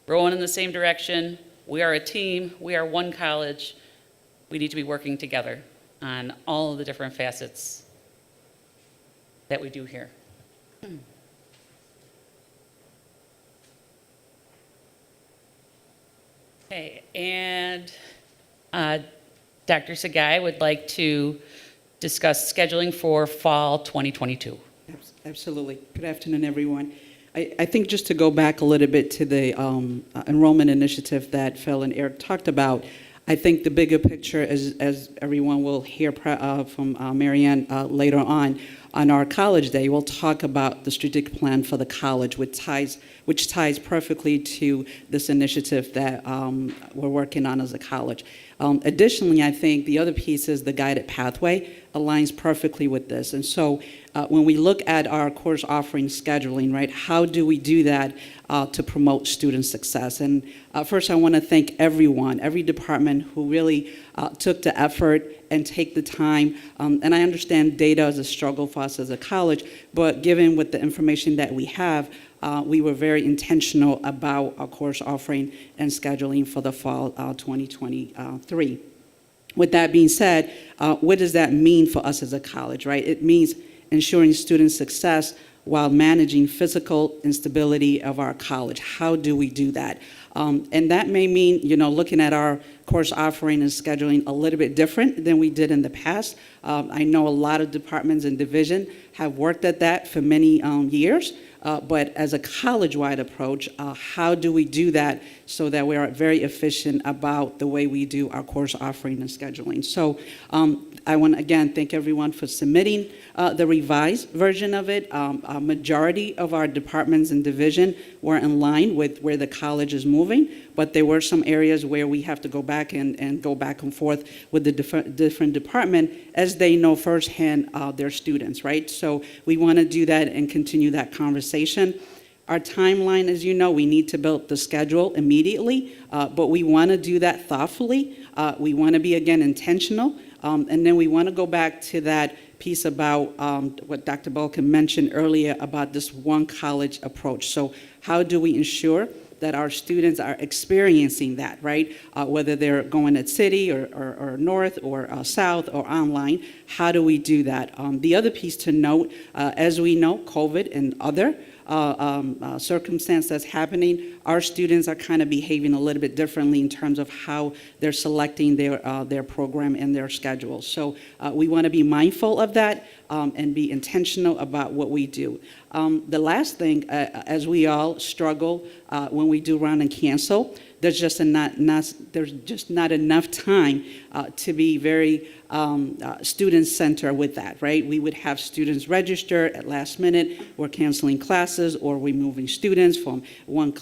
rowing in the same direction. We are a team. We are one college. We need to be working together on all of the different facets that we do here. Okay, and Dr. Sagai would like to discuss scheduling for fall 2022. Absolutely. Good afternoon, everyone. I think just to go back a little bit to the enrollment initiative that Phil and Eric talked about, I think the bigger picture, as everyone will hear from Marianne later on our College Day, we'll talk about the strategic plan for the college, which ties perfectly to this initiative that we're working on as a college. Additionally, I think the other piece is the guided pathway aligns perfectly with this. And so when we look at our course offering scheduling, right, how do we do that to promote student success? And first, I want to thank everyone, every department who really took the effort and take the time. And I understand data is a struggle for us as a college, but given with the information that we have, we were very intentional about our course offering and scheduling for the fall 2023. With that being said, what does that mean for us as a college, right? It means ensuring student success while managing physical instability of our college. How do we do that? And that may mean, looking at our course offering and scheduling a little bit different than we did in the past. I know a lot of departments and division have worked at that for many years. But as a college-wide approach, how do we do that so that we are very efficient about the way we do our course offering and scheduling? So I want to, again, thank everyone for submitting the revised version of it. A majority of our departments and division were in line with where the college is moving, but there were some areas where we have to go back and go back and forth with the different department as they know firsthand their students, right? So we want to do that and continue that conversation. Our timeline, as you know, we need to build the schedule immediately, but we want to do that thoughtfully. We want to be, again, intentional, and then we want to go back to that piece about what Dr. Balkin mentioned earlier about this one college approach. So how do we ensure that our students are experiencing that, right? Whether they're going at City or North or South or online, how do we do that? The other piece to note, as we know, COVID and other circumstance that's happening, our students are kind of behaving a little bit differently in terms of how they're selecting their program and their schedule. So we want to be mindful of that and be intentional about what we do. The last thing, as we all struggle when we do run and cancel, there's just not enough time to be very student-centered with that, right? We would have students register at last minute. We're canceling classes or we're moving students from one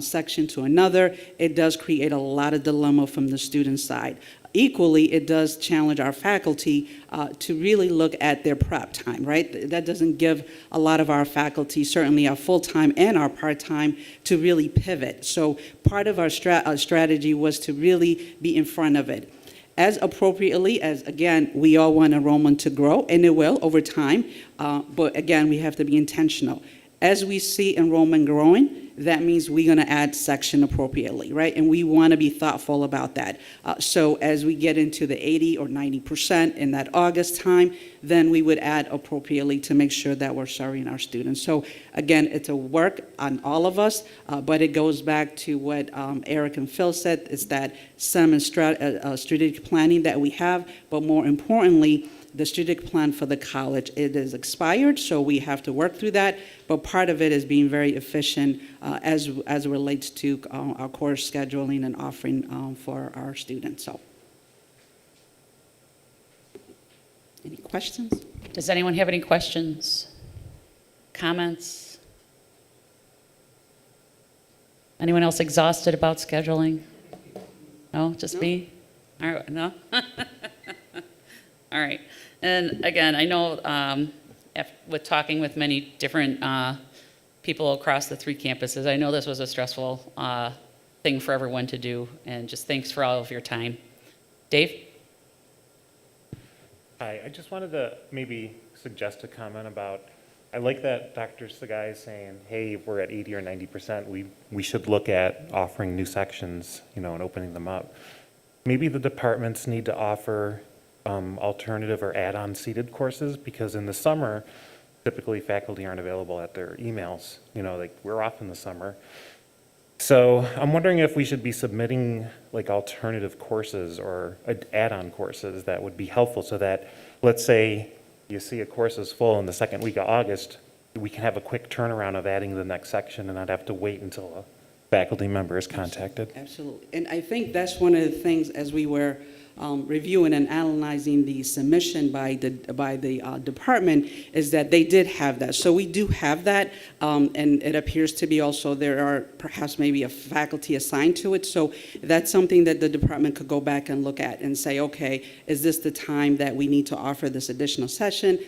section to another. It does create a lot of dilemma from the student side. Equally, it does challenge our faculty to really look at their prep time, right? That doesn't give a lot of our faculty, certainly our full-time and our part-time, to really pivot. So part of our strategy was to really be in front of it. As appropriately as, again, we all want enrollment to grow, and it will over time, but again, we have to be intentional. As we see enrollment growing, that means we're going to add section appropriately, right? And we want to be thoughtful about that. So as we get into the 80 or 90% in that August time, then we would add appropriately to make sure that we're serving our students. So again, it's a work on all of us, but it goes back to what Eric and Phil said, is that some strategic planning that we have, but more importantly, the strategic plan for the college, it is expired, so we have to work through that, but part of it is being very efficient as it relates to our course scheduling and offering for our students. So, any questions? Does anyone have any questions, comments? Anyone else exhausted about scheduling? No, just me? All right, no? All right. And again, I know with talking with many different people across the 3 campuses, I know this was a stressful thing for everyone to do, and just thanks for all of your time. Dave? Hi, I just wanted to maybe suggest a comment about, I like that Dr. Sagai is saying, hey, if we're at 80 or 90%, we should look at offering new sections, and opening them up. Maybe the departments need to offer alternative or add-on seated courses, because in the summer, typically faculty aren't available at their emails, like we're off in the summer. So I'm wondering if we should be submitting like alternative courses or add-on courses that would be helpful, so that, let's say you see a course is full in the second week of August, we can have a quick turnaround of adding the next section and not have to wait until a faculty member is contacted. Absolutely. And I think that's one of the things as we were reviewing and analyzing the submission by the department, is that they did have that. So we do have that, and it appears to be also there are perhaps maybe a faculty assigned to it. So that's something that the department could go back and look at and say, okay, is this the time that we need to offer this additional section,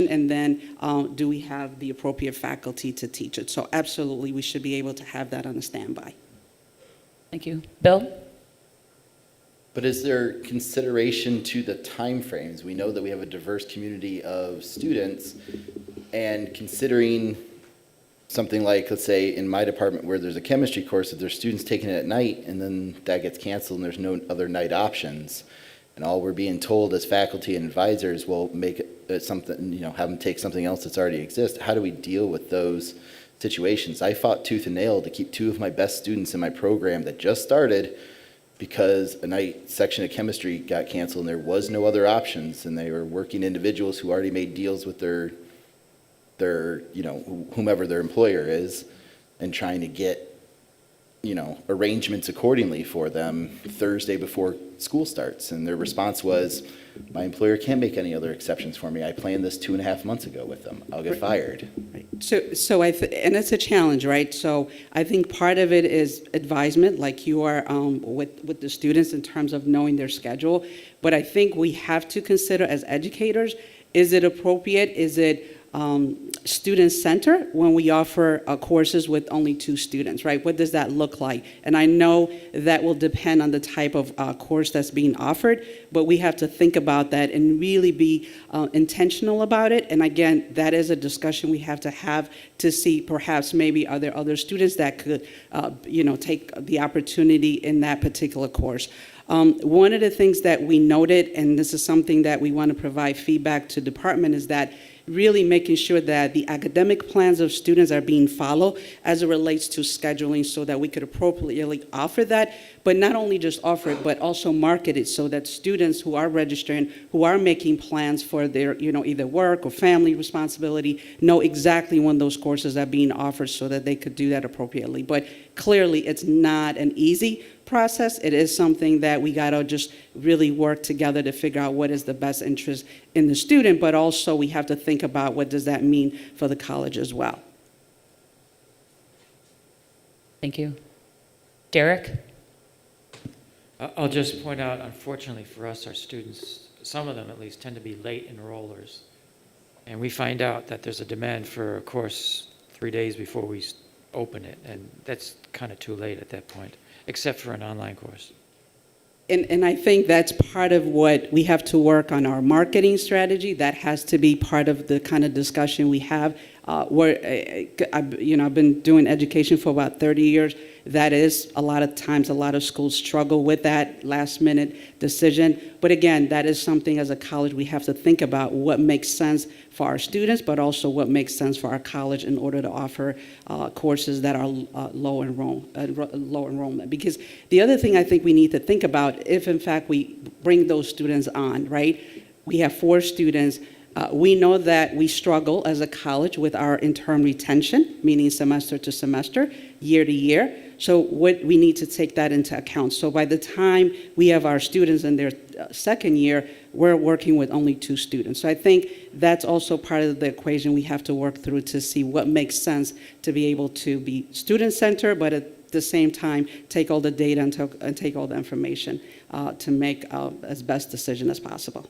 and then do we have the appropriate faculty to teach it? So absolutely, we should be able to have that on a standby. Thank you. Bill? But is there consideration to the timeframes? We know that we have a diverse community of students, and considering something like, let's say, in my department where there's a chemistry course, if there's students taking it at night and then that gets canceled and there's no other night options, and all we're being told as faculty and advisors will make it something, have them take something else that's already exists. How do we deal with those situations? I fought tooth and nail to keep 2 of my best students in my program that just started, because a night section of chemistry got canceled and there was no other options, and they were working individuals who already made deals with their whomever their employer is, and trying to get arrangements accordingly for them Thursday before school starts. And their response was, my employer can't make any other exceptions for me. I planned this 2.5 months ago with them. I'll get fired. And it's a challenge, right? So I think part of it is advisement, like you are with the students in terms of knowing their schedule. But I think we have to consider as educators, is it appropriate? Is it student-centered when we offer courses with only 2 students, right? What does that look like? And I know that will depend on the type of course that's being offered, but we have to think about that and really be intentional about it. And again, that is a discussion we have to see perhaps maybe are there other students that could, take the opportunity in that particular course. One of the things that we noted, and this is something that we want to provide feedback to department, is that really making sure that the academic plans of students are being followed as it relates to scheduling so that we could appropriately offer that, but not only just offer it, but also market it so that students who are registering, who are making plans for their, either work or family responsibility, know exactly when those courses are being offered so that they could do that appropriately. But clearly, it's not an easy process. It is something that we got to just really work together to figure out what is the best interest in the student, but also we have to think about what does that mean for the college as well. Thank you. Derek? I'll just point out, unfortunately for us, our students, some of them at least, tend to be late enrollers. And we find out that there's a demand for a course 3 days before we open it, and that's kind of too late at that point, except for an online course. And I think that's part of what we have to work on our marketing strategy. That has to be part of the kind of discussion we have. I've been doing education for about 30 years. That is, a lot of times, a lot of schools struggle with that last-minute decision. But again, that is something as a college we have to think about what makes sense for our students, but also what makes sense for our college in order to offer courses that are low enrollment. Because the other thing I think we need to think about, if in fact we bring those students on, right? We have 4 students. We know that we struggle as a college with our interim retention, meaning semester to semester, year to year. So we need to take that into account. So by the time we have our students in their second year, we're working with only 2 students. So I think that's also part of the equation we have to work through to see what makes sense to be able to be student-centered, but at the same time, take all the data and take all the information to make as best decision as possible.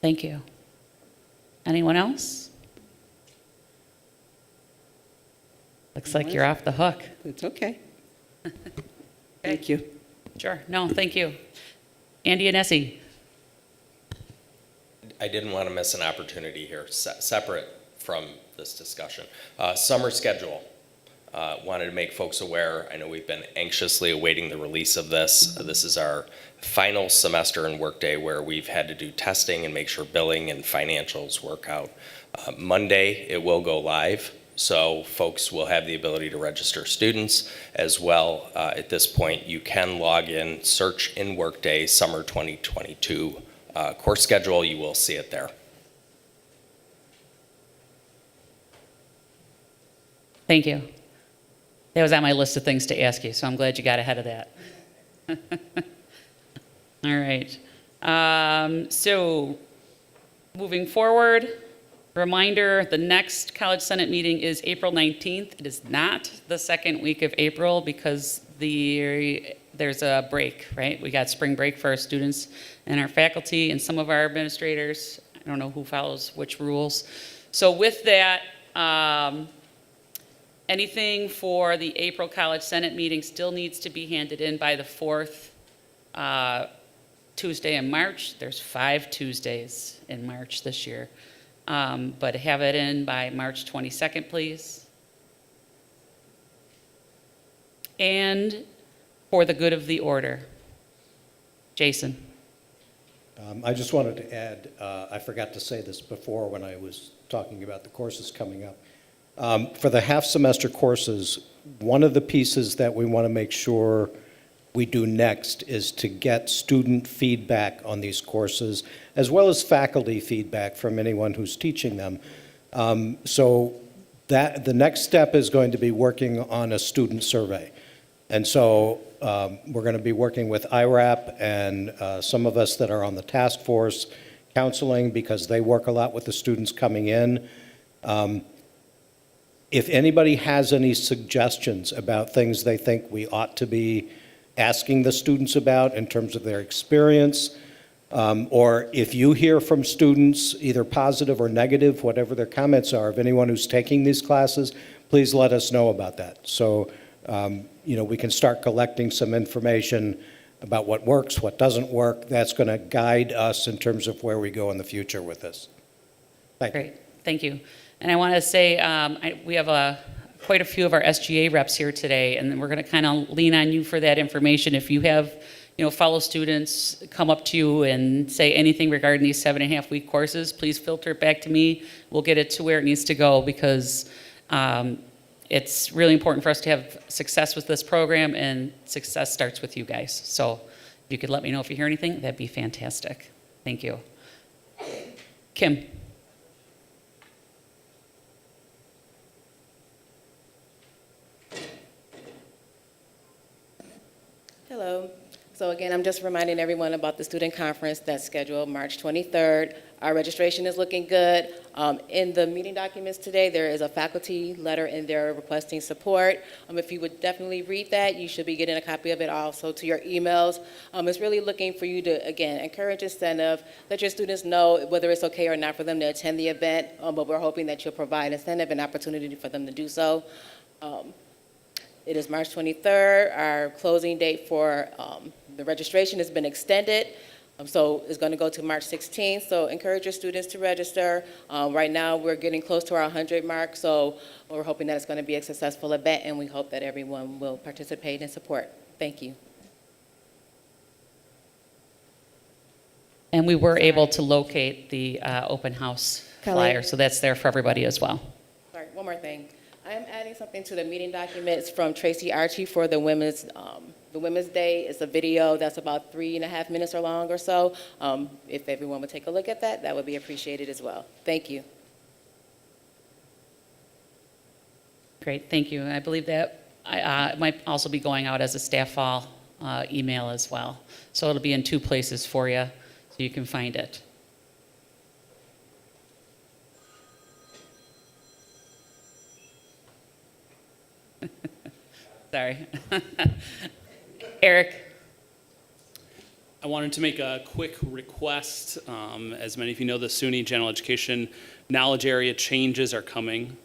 Thank you. Anyone else? Looks like you're off the hook. It's okay. Thank you. Sure. No, thank you. Andy and Essie. I didn't want to miss an opportunity here, separate from this discussion. Summer schedule. Wanted to make folks aware. I know we've been anxiously awaiting the release of this. This is our final semester in Workday where we've had to do testing and make sure billing and financials work out. Monday, it will go live. So folks will have the ability to register students as well. At this point, you can log in, search in Workday Summer 2022 course schedule. You will see it there. Thank you. That was on my list of things to ask you, so I'm glad you got ahead of that. All right. So moving forward, reminder, the next College Senate meeting is April 19th. It is not the second week of April because there's a break, right? We got spring break for our students and our faculty and some of our administrators. I don't know who follows which rules. So with that, anything for the April College Senate meeting still needs to be handed in by the 4th Tuesday in March. There's 5 Tuesdays in March this year. But have it in by March 22nd, please. And for the good of the order. Jason. I just wanted to add, I forgot to say this before when I was talking about the courses coming up. For the half-semester courses, one of the pieces that we want to make sure we do next is to get student feedback on these courses, as well as faculty feedback from anyone who's teaching them. So the next step is going to be working on a student survey. And so we're going to be working with IRAP and some of us that are on the task force counseling, because they work a lot with the students coming in. If anybody has any suggestions about things they think we ought to be asking the students about in terms of their experience, or if you hear from students, either positive or negative, whatever their comments are, of anyone who's taking these classes, please let us know about that. So, we can start collecting some information about what works, what doesn't work. That's going to guide us in terms of where we go in the future with this. Thank you. Great, thank you. And I want to say, we have quite a few of our SGA reps here today, and we're going to kind of lean on you for that information. If you have, fellow students come up to you and say anything regarding these 7.5-week courses, please filter it back to me. We'll get it to where it needs to go, because it's really important for us to have success with this program, and success starts with you guys. So if you could let me know if you hear anything, that'd be fantastic. Thank you. Kim. Hello. So again, I'm just reminding everyone about the student conference that's scheduled March 23rd. Our registration is looking good. In the meeting documents today, there is a faculty letter in there requesting support. If you would definitely read that, you should be getting a copy of it also to your emails. It's really looking for you to, again, encourage incentive, let your students know whether it's okay or not for them to attend the event, but we're hoping that you'll provide incentive and opportunity for them to do so. It is March 23rd. Our closing date for the registration has been extended, so it's going to go to March 16th. So encourage your students to register. Right now, we're getting close to our 100 mark, so we're hoping that it's going to be a successful event, and we hope that everyone will participate and support. Thank you. And we were able to locate the open house Kelly? flyer, so that's there for everybody as well. Sorry, one more thing. I am adding something to the meeting documents from Tracy Archie for the Women's Day. It's a video that's about 3.5 minutes or long or so. If everyone would take a look at that, that would be appreciated as well. Thank you. Great, thank you. I believe that it might also be going out as a staff file email as well. So it'll be in 2 places for you, so you can find it. Sorry. Eric. I wanted to make a quick request. As many of you know, the SUNY General Education knowledge area changes are coming.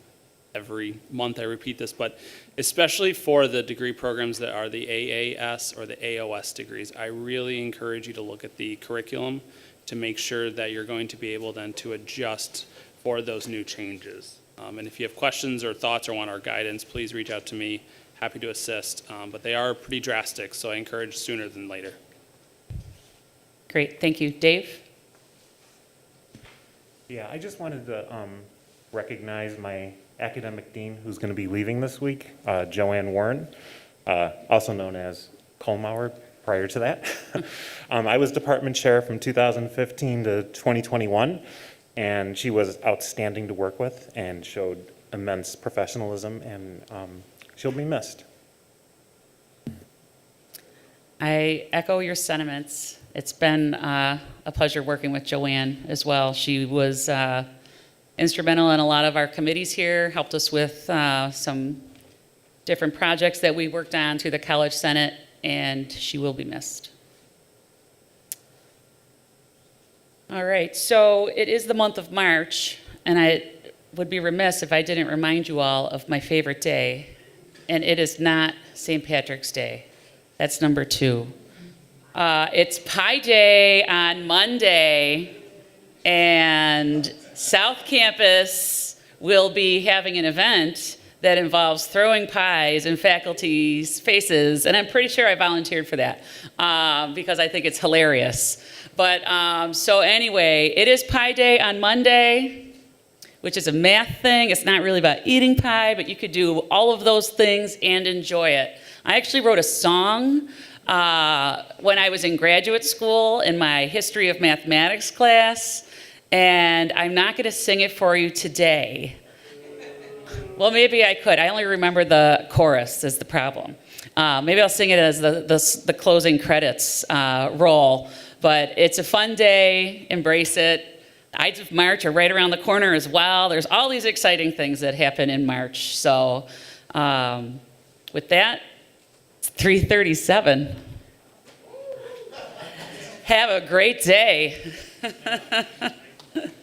Every month I repeat this, but especially for the degree programs that are the AAS or the AOS degrees, I really encourage you to look at the curriculum to make sure that you're going to be able then to adjust for those new changes. And if you have questions or thoughts or want our guidance, please reach out to me. Happy to assist, but they are pretty drastic, so I encourage sooner than later. Great, thank you. Dave? Yeah, I just wanted to recognize my academic dean who's going to be leaving this week, Joanne Warren, also known as Kohlmauer prior to that. I was department chair from 2015 to 2021, and she was outstanding to work with and showed immense professionalism, and she'll be missed. I echo your sentiments. It's been a pleasure working with Joanne as well. She was instrumental in a lot of our committees here, helped us with some different projects that we worked on through the College Senate, and she will be missed. All right, so it is the month of March, and I would be remiss if I didn't remind you all of my favorite day, and it is not St. Patrick's Day. That's number 2. It's Pi Day on Monday, and South Campus will be having an event that involves throwing pies in faculty's faces, and I'm pretty sure I volunteered for that because I think it's hilarious. But so anyway, it is Pi Day on Monday, which is a math thing. It's not really about eating pie, but you could do all of those things and enjoy it. I actually wrote a song when I was in graduate school in my history of mathematics class, and I'm not going to sing it for you today. Well, maybe I could. I only remember the chorus is the problem. Maybe I'll sing it as the closing credits roll. But it's a fun day. Embrace it. The Ides of March are right around the corner as well. There's all these exciting things that happen in March. So with that, it's 3:37. Have a great day.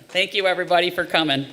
Thank you, everybody, for coming.